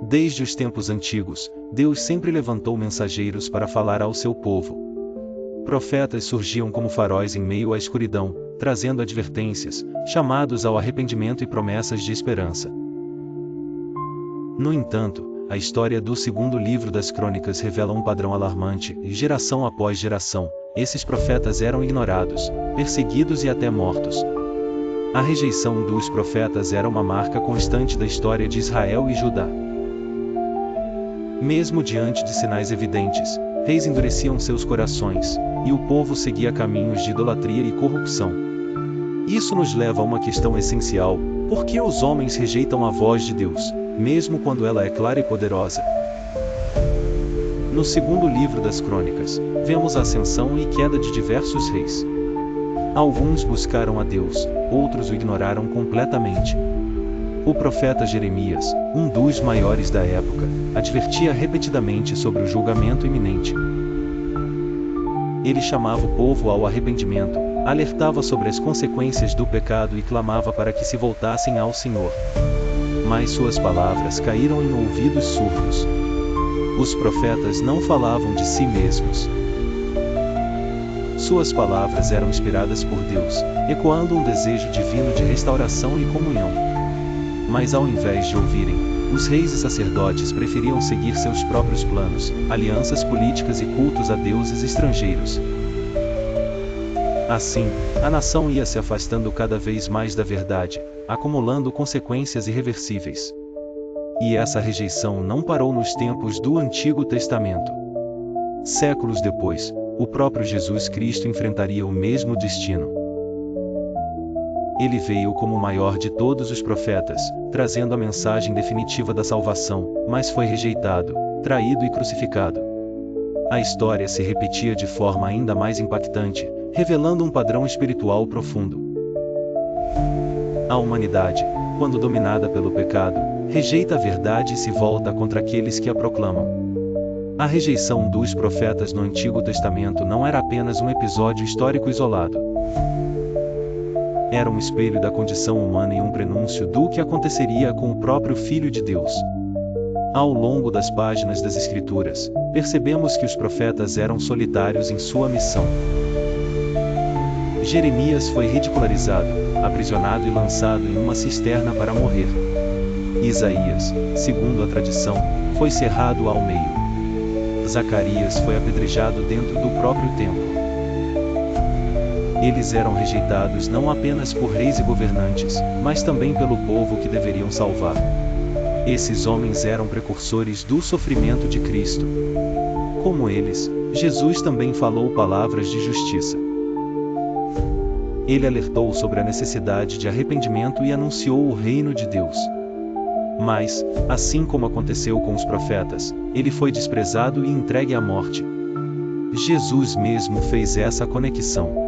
Desde os tempos antigos, Deus sempre levantou mensageiros para falar ao seu povo. Profetas surgiam como faróis em meio à escuridão, trazendo advertências, chamados ao arrependimento e promessas de esperança. No entanto, a história do segundo livro das Crônicas revela um padrão alarmante, e geração após geração, esses profetas eram ignorados, perseguidos e até mortos. A rejeição dos profetas era uma marca constante da história de Israel e Judá. Mesmo diante de sinais evidentes, reis endureciam seus corações, e o povo seguia caminhos de idolatria e corrupção. Isso nos leva a uma questão essencial: por que os homens rejeitam a voz de Deus, mesmo quando ela é clara e poderosa? No segundo livro das Crônicas, vemos a ascensão e queda de diversos reis. Alguns buscaram a Deus, outros o ignoraram completamente. O profeta Jeremias, um dos maiores da época, advertia repetidamente sobre o julgamento iminente. Ele chamava o povo ao arrependimento, alertava sobre as consequências do pecado e clamava para que se voltassem ao Senhor. Mas suas palavras caíram em ouvidos surdos. Os profetas não falavam de si mesmos. Suas palavras eram inspiradas por Deus, ecoando um desejo divino de restauração e comunhão. Mas ao invés de ouvirem, os reis e sacerdotes preferiam seguir seus próprios planos, alianças políticas e cultos a deuses estrangeiros. Assim, a nação ia se afastando cada vez mais da verdade, acumulando consequências irreversíveis. E essa rejeição não parou nos tempos do Antigo Testamento. Séculos depois, o próprio Jesus Cristo enfrentaria o mesmo destino. Ele veio como o maior de todos os profetas, trazendo a mensagem definitiva da salvação, mas foi rejeitado, traído e crucificado. A história se repetia de forma ainda mais impactante, revelando um padrão espiritual profundo. A humanidade, quando dominada pelo pecado, rejeita a verdade e se volta contra aqueles que a proclamam. A rejeição dos profetas no Antigo Testamento não era apenas um episódio histórico isolado. Era um espelho da condição humana e um prenúncio do que aconteceria com o próprio Filho de Deus. Ao longo das páginas das Escrituras, percebemos que os profetas eram solitários em sua missão. Jeremias foi ridicularizado, aprisionado e lançado em uma cisterna para morrer. Isaías, segundo a tradição, foi cerrado ao meio. Zacarias foi apedrejado dentro do próprio templo. Eles eram rejeitados não apenas por reis e governantes, mas também pelo povo que deveriam salvar. Esses homens eram precursores do sofrimento de Cristo. Como eles, Jesus também falou palavras de justiça. Ele alertou sobre a necessidade de arrependimento e anunciou o reino de Deus. Mas, assim como aconteceu com os profetas, ele foi desprezado e entregue à morte. Jesus mesmo fez essa conexão.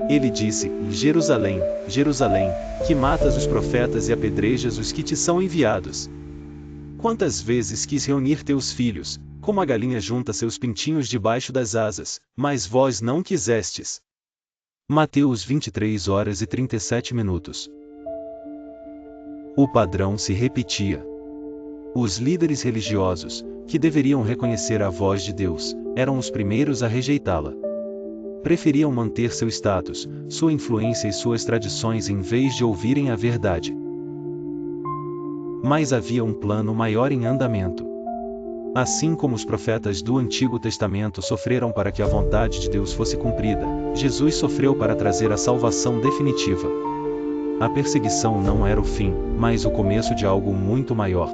Ele disse: Jerusalém, Jerusalém, que matas os profetas e apedrejas os que te são enviados. Quantas vezes quis reunir teus filhos, como a galinha junta seus pintinhos debaixo das asas, mas vós não quisestes. Mateus 23h37. O padrão se repetia. Os líderes religiosos, que deveriam reconhecer a voz de Deus, eram os primeiros a rejeitá-la. Preferiam manter seu status, sua influência e suas tradições em vez de ouvirem a verdade. Mas havia um plano maior em andamento. Assim como os profetas do Antigo Testamento sofreram para que a vontade de Deus fosse cumprida, Jesus sofreu para trazer a salvação definitiva. A perseguição não era o fim, mas o começo de algo muito maior.